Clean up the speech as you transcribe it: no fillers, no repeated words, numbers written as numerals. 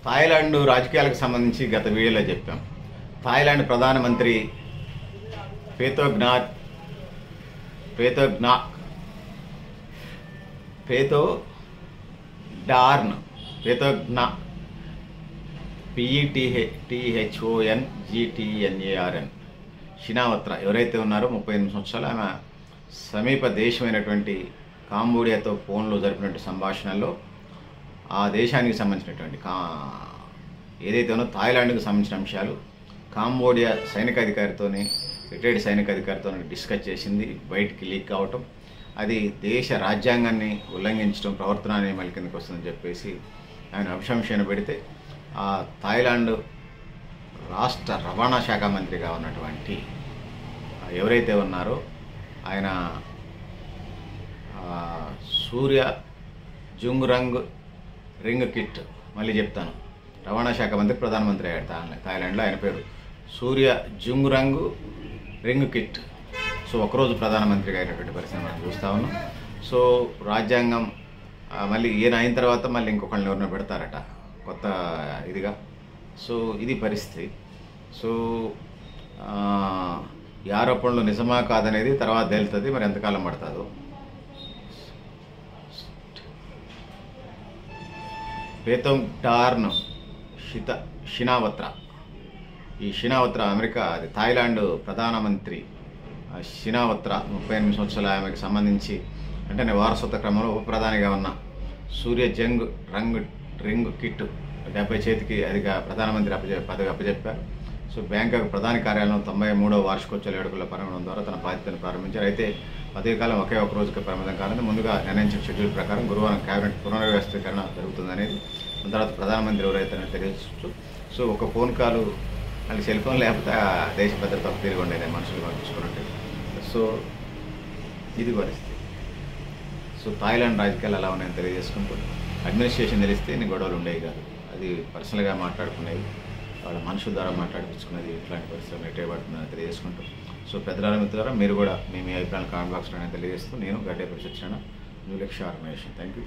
Thailand రాజకీయాలకు సంబంధించి గత వీడియోలో చెప్పాం. థాయిలాండ్ ప్రధానమంత్రి పేతోగ్నాక్ PETHONGTNARN షినావత్రా ఎవరైతే ఉన్నారో 38 సంవత్సరాలు, ఆమె సమీప దేశమైనటువంటి కాంబోడియాతో ఫోన్లో జరిపినటువంటి సంభాషణల్లో ఆ దేశానికి సంబంధించినటువంటి ఏదైతే ఉన్నో థాయిలాండ్కి సంబంధించిన అంశాలు కాంబోడియా సైనికాధికారితోని రిటైర్డ్ సైనికాధికారితో డిస్కస్ చేసింది. బయటికి లీక్ కావటం, అది దేశ రాజ్యాంగాన్ని ఉల్లంఘించడం, ప్రవర్తన నియమాల కిందకి వస్తుందని చెప్పేసి ఆయన అభిశంసన పెడితే ఆ థాయిలాండ్ రాష్ట్ర రవాణా శాఖ మంత్రిగా ఉన్నటువంటి ఎవరైతే ఉన్నారో ఆయన సూర్య జుంగ్రంగ్ రింగ్కిట్, మళ్ళీ చెప్తాను, రవాణా శాఖ మంత్రి ప్రధానమంత్రి అయ్యాడు థాయిలాండ్లో. ఆయన పేరు సూర్య జుంగ్రంగ్ రింగ్కిట్. సో ఒకరోజు ప్రధానమంత్రిగా అయినటువంటి పరిస్థితి మనం చూస్తూ ఉన్నాం. సో రాజ్యాంగం మళ్ళీ ఈయన అయిన తర్వాత మళ్ళీ ఇంకొకళ్ళని ఎవరినో పెడతారట కొత్త ఇదిగా. సో ఇది పరిస్థితి. సో ఈ ఆరోపణలు నిజమా కాదనేది తర్వాత తేలుతుంది, మరి ఎంతకాలం పడుతుందో. పేతోగ్నాక్ షినావత్రా, ఈ షినావత్రా అమెరికా థాయిలాండ్ ప్రధానమంత్రి షినావత్రా 38 సంవత్సరాల ఆమెకు సంబంధించి అంటే వారసత్వ క్రమంలో ఉప ప్రధానిగా ఉన్న సూర్య రింగ్కిట్ 70 చేతికి అదిగా ప్రధానమంత్రి పదవి అప్పచెప్పారు. సో బ్యాంకాక్ ప్రధాన కార్యాలయం 93వ వార్షికోత్సవ వేడుకల్లో పాల్గొనడం ద్వారా తన బాధ్యతను ప్రారంభించారు. అయితే పదవి కాలం ఒకే ఒక రోజుకి పరిమితం కాలని ముందుగా నిర్ణయించిన షెడ్యూల్ ప్రకారం గురువారం కేబినెట్ పునర్వ్యవస్థీకరణ జరుగుతుందనేది, దాని తర్వాత ప్రధానమంత్రి ఎవరైతే తెలియచ్చు. సో ఒక ఫోన్ కాలు మళ్ళీ సెల్ ఫోన్ లేకపోతే దేశ భద్రత తిరిగి ఉండేది మనుషులు పంపించుకున్నట్టు. సో ఇది పరిస్థితి. సో థాయిలాండ్ రాజకీయాలు అలా ఉన్నాయని తెలియజేసుకుంటూ, అడ్మినిస్ట్రేషన్ తెలిస్తే నీ గొడవలు ఉండేవి కాదు, అది పర్సనల్గా మాట్లాడుకునేవి, వాళ్ళ మనుషుల ద్వారా మాట్లాడిపించుకునేది, ఇట్లాంటి పరిస్థితులు నెట్టేయబడుతుందని తెలియజేసుకుంటూ, సో పెద్దల మిత్రులారా మీరు కూడా మీ అభిప్రాయాలు కామెంట్ బాక్స్లో తెలియజేస్తూ, నేను గడ్డే పరిశీలించిన న్యూ లక్ష్య ఆర్గనైజేషన్. Thank you.